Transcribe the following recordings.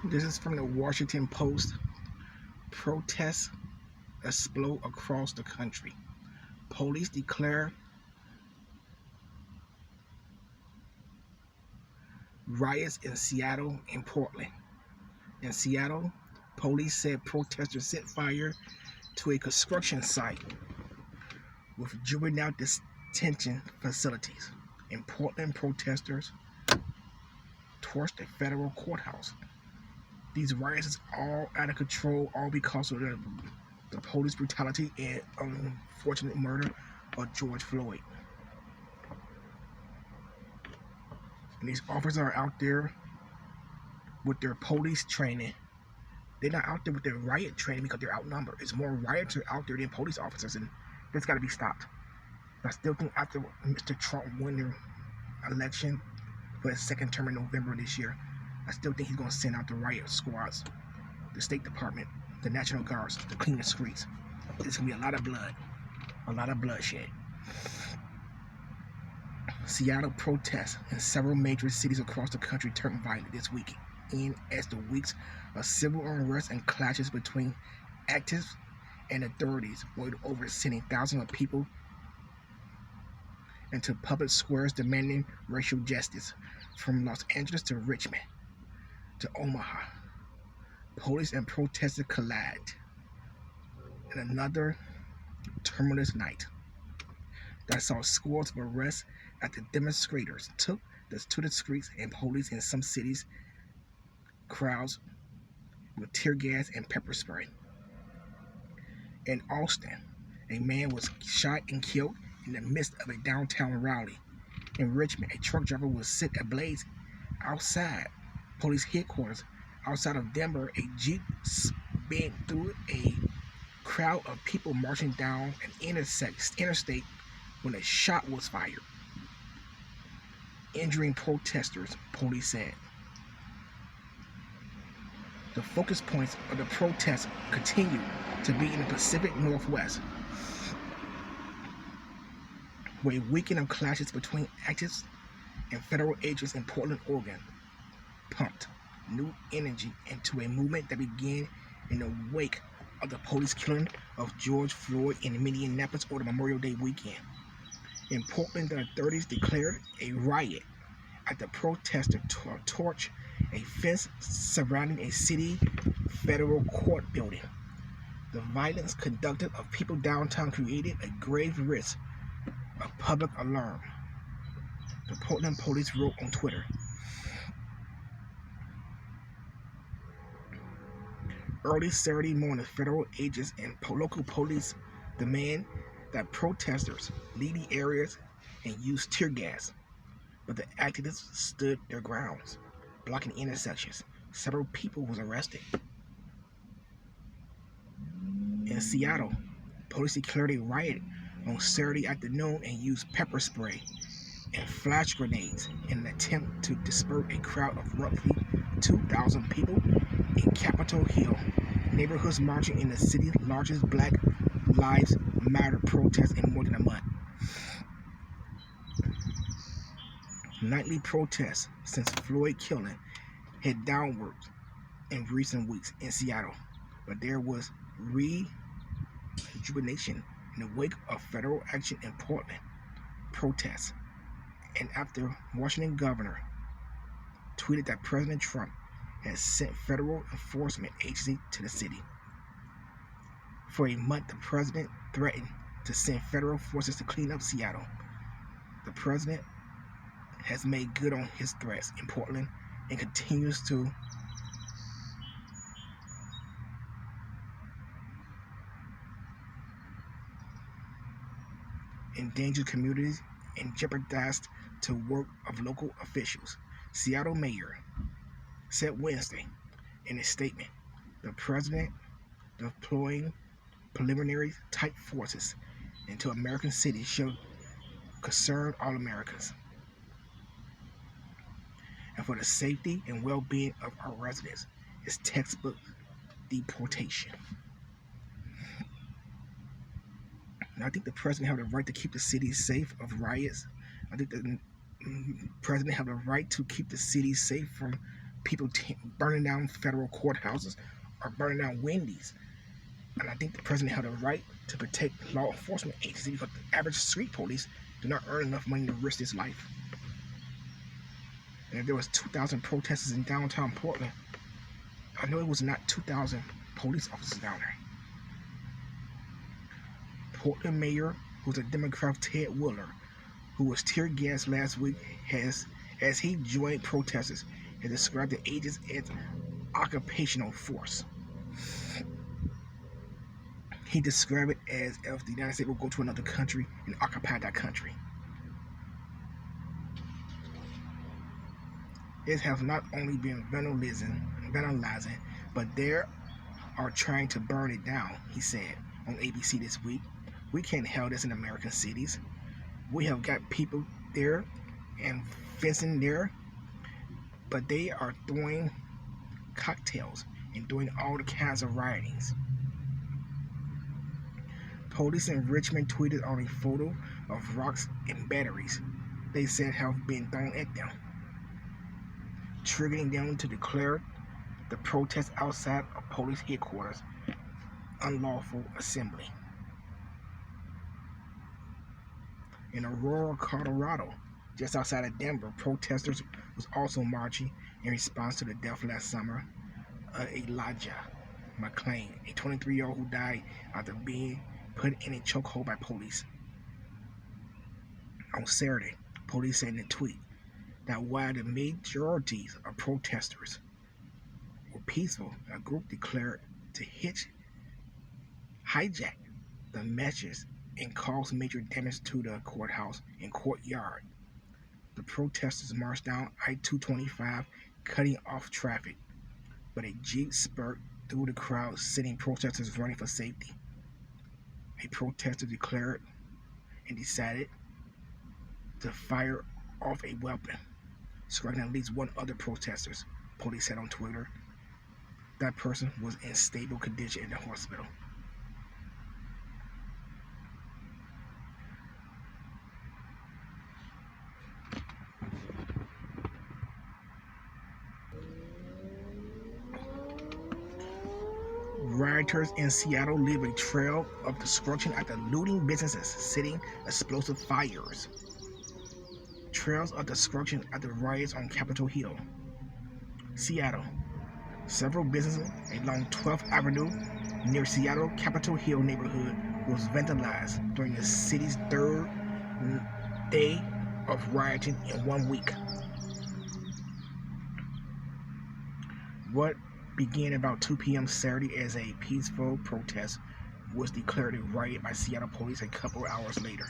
This is from the Washington Post. Protests explode across the country. Police declare riots in Seattle and Portland. In Seattle, police said protesters set fire to a construction site with juvenile detention facilities. In Portland, protesters torched a federal courthouse. These riots is all out of control, all because of the police brutality and unfortunate murder of George Floyd. And these officers are out there with their police training. They're not out there with their riot training because they're outnumbered. It's more rioters out there than police officers, and that's got to be stopped. I still think after Mr. Trump won the election for his second term in November this year, I still think he's going to send out the riot squads, the State Department, the National Guards to clean the streets. There's going to be a lot of blood, a lot of bloodshed. Seattle protests in several major cities across the country turned violent this weekend as the weeks of civil unrest and clashes between activists and authorities boiled over, sending thousands of people into public squares demanding racial justice. From Los Angeles to Richmond to Omaha, police and protesters collide in another tumultuous night that saw scores of arrests after demonstrators took to the streets, and police in some cities crowds with tear gas and pepper spray. In Austin, a man was shot and killed in the midst of a downtown rally. In Richmond, a truck driver was set ablaze outside police headquarters. Outside of Denver, a Jeep sped through a crowd of people marching down an interstate when a shot was fired, injuring protesters, police said. The focus points of the protests continue to be in the Pacific Northwest, where a weekend of clashes between activists and federal agents in Portland, Oregon, pumped new energy into a movement that began in the wake of the police killing of George Floyd in Minneapolis over the Memorial Day weekend. In Portland, the authorities declared a riot after protesters torched a fence surrounding a city federal court building. The violence conducted of people downtown created a grave risk of public alarm, the Portland police wrote on Twitter. Early Saturday morning, federal agents and local police demand that protesters leave the areas and use tear gas, but the activists stood their grounds, blocking intersections. Several people was arrested. In Seattle, police declared a riot on Saturday afternoon and used pepper spray and flash grenades in an attempt to disperse a crowd of roughly 2,000 people in Capitol Hill neighborhoods, marching in the city's largest Black Lives Matter protest in more than a month. Nightly protests since Floyd killing had downward in recent weeks in Seattle, but there was rejuvenation in the wake of federal action in Portland protests, and after Washington governor tweeted that President Trump has sent federal enforcement agencies to the city. For a month, the president threatened to send federal forces to clean up Seattle. The president has made good on his threats in Portland and continues to endanger communities and jeopardize the work of local officials. Seattle mayor said Wednesday in a statement, the president deploying preliminary type forces into American cities should concern all Americans and for the safety and well-being of our residents is textbook deportation. And I think the president have the right to keep the city safe of riots. I think the president have the right to keep the city safe from people burning down federal courthouses or burning down Wendy's. And I think the president held a right to protect law enforcement agencies because the average street police do not earn enough money to risk his life. And if there was 2,000 protesters in downtown Portland, I know it was not 2,000 police officers down there. Portland Mayor, who's a Democrat, Ted Wheeler, who was tear gassed last week, as he joined protesters, has described the agents as occupational force. He described it as if the United States will go to another country and occupy that country. It has not only been vandalizing, but they are trying to burn it down, he said on ABC this week. We can't have this in American cities. We have got people there and fencing there, but they are throwing cocktails and doing all the kinds of riotings. Police in Richmond tweeted on a photo of rocks and batteries they said have been thrown at them, triggering them to declare the protest outside of police headquarters unlawful assembly. In Aurora, Colorado, just outside of Denver, protesters was also marching in response to the death last summer of Elijah McClain, a 23-year-old who died after being put in a chokehold by police. On Saturday, police said in a tweet that while the majority of protesters were peaceful, a group declared to hijack the meshes and cause major damage to the courthouse and courtyard. The protesters marched down I-225, cutting off traffic, but a jeep spurted through the crowd, sending protesters running for safety. A protester declared and decided to fire off a weapon, striking at least one other protester, police said on Twitter. That person was in stable condition in the hospital. Rioters in Seattle leave a trail of destruction after looting businesses, setting explosive fires. Trails of destruction after riots on Capitol Hill. Seattle. Several businesses along 12th Avenue near Seattle Capitol Hill neighborhood was vandalized during the city's third day of rioting in 1 week. What began about 2 p.m. Saturday as a peaceful protest was declared a riot by Seattle police a couple hours later.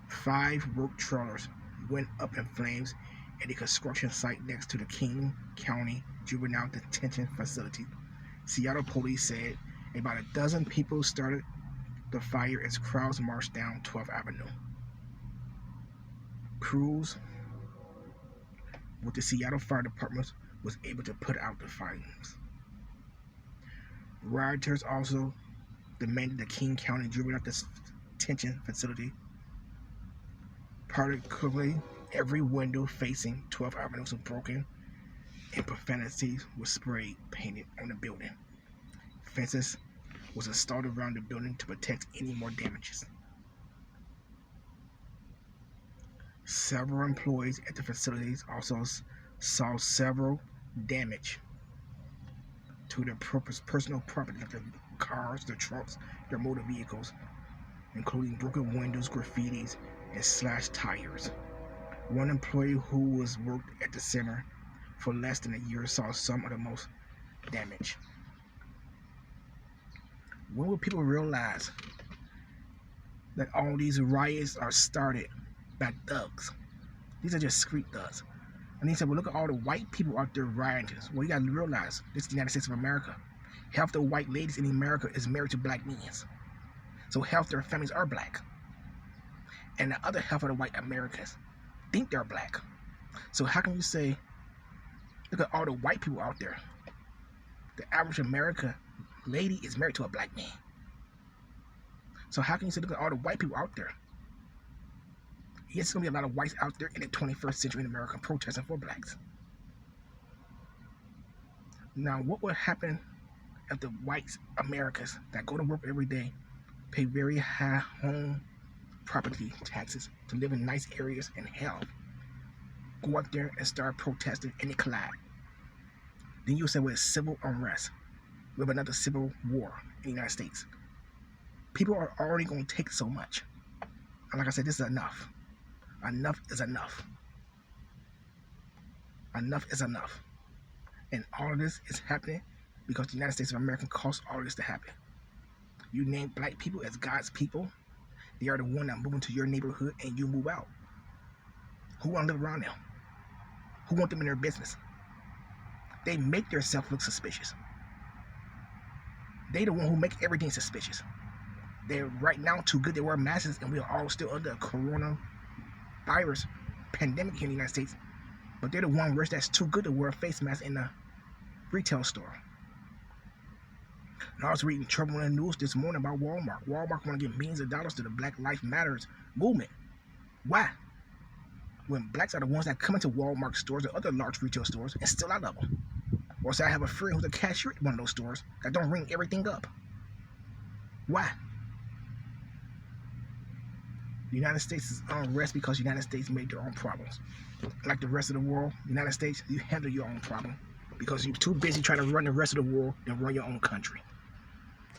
5 work trailers went up in flames at a construction site next to the King County Juvenile Detention Facility. Seattle police said about a dozen people started the fire as crowds marched down 12th Avenue. Crews with the Seattle Fire Department was able to put out the flames. Rioters also demanded the King County Juvenile Detention Facility, particularly every window facing 12th Avenue was broken and profanities were sprayed painted on the building. Fences was installed around the building to protect any more damages. Several employees at the facilities also saw several damage to their personal property, like their cars, their trucks, their motor vehicles, including broken windows, graffitis, and slashed tires. One employee who was worked at the center for less than a year saw some of the most damage. When will people realize that all these riots are started by thugs? These are just street thugs. And he said, well, look at all the white people out there rioting. Well, you got to realize this is the United States of America. Half the white ladies in America is married to black men. So half their families are black. And the other half of the white Americans think they're black. So how can you say, look at all the white people out there? The average American lady is married to a black man. So how can you say, look at all the white people out there? Yes, there's going to be a lot of whites out there in the 21st century in America protesting for blacks. Now, what would happen if the whites, Americans, that go to work every day, pay very high home property taxes to live in nice areas and hell, go out there and start protesting and they collide? Then you'll say, well, it's civil unrest. We have another civil war in the United States. People are already going to take so much. And like I said, this is enough. Enough is enough. Enough is enough. And all of this is happening because the United States of America caused all of this to happen. You name black people as God's people. They are the one that move into your neighborhood and you move out. Who want to live around them? Who want them in their business? They make themselves look suspicious. They the one who make everything suspicious. They're right now too good to wear masks, and we are all still under a coronavirus pandemic here in the United States. But they're the one that's too good to wear a face mask in the retail store. And I was reading trouble in the news this morning about Walmart. Walmart want to give millions of dollars to the Black Lives Matters movement. Why? When blacks are the ones that come into Walmart stores or other large retail stores and steal out of them. Or say I have a friend who's a cashier at one of those stores that don't ring everything up. Why? The United States is unrest because the United States made their own problems. Like the rest of the world, the United States, you handle your own problem because you're too busy trying to run the rest of the world and run your own country.